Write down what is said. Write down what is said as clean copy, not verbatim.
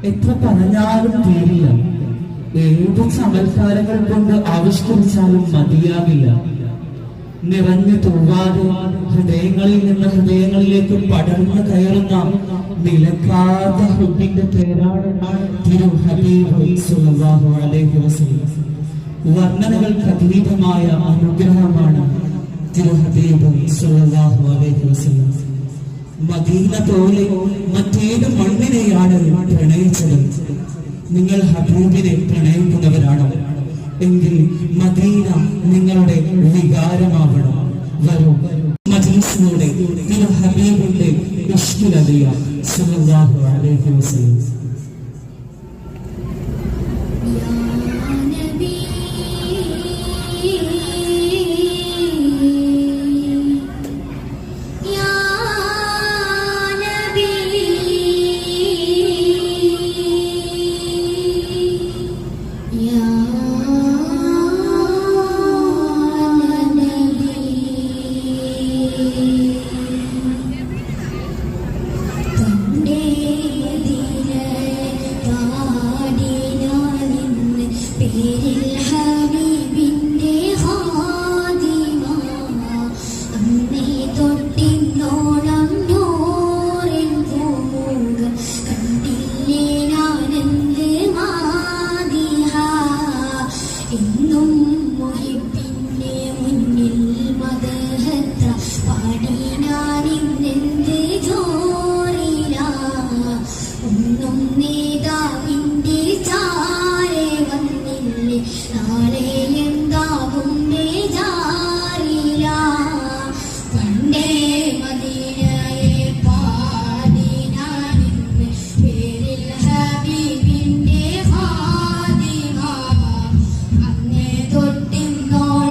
എത്ര പറഞ്ഞാലും തീരില്ല. ഏത് ചമൽക്കാരങ്ങൾ കൊണ്ട് ആവിഷ്കരിച്ചാലും മതിയാകില്ല. നിറഞ്ഞു തൂവാതെ ഹൃദയങ്ങളിൽ നിന്ന് ഹൃദയങ്ങളിലേക്ക് പടർന്നു കയറുന്ന നിലക്കാത്ത ഹുബിന്റെ പേരാണ് തിരു ഹബീബ് സ്വല്ലല്ലാഹു അലൈഹി വസല്ലം. വർണ്ണനകൾക്ക് അതീതമായ അനുഗ്രഹമാണ് തിരു ഹബീബ് സ്വല്ലല്ലാഹു അലൈഹി വസല്ലം. മദീന പോലെ മറ്റേത് മണ്ണിനെയാണ് പ്രണയിച്ചത്. നിങ്ങൾ ഹബീബിനെ പ്രണയിക്കുന്നവരാണോ? എങ്കിൽ മദീന നിങ്ങളുടെ വികാരമാവണം. വരൂ, മജ്‌ലിസിലൂടെ തിരു ഹബീബിന്റെ ഇഷ്കിലറിയാം സ്വല്ലല്ലാഹു അലൈഹി വസല്ലം. പാടിനാനിന്നെന്ത് ജോറില ഒന്നും നീ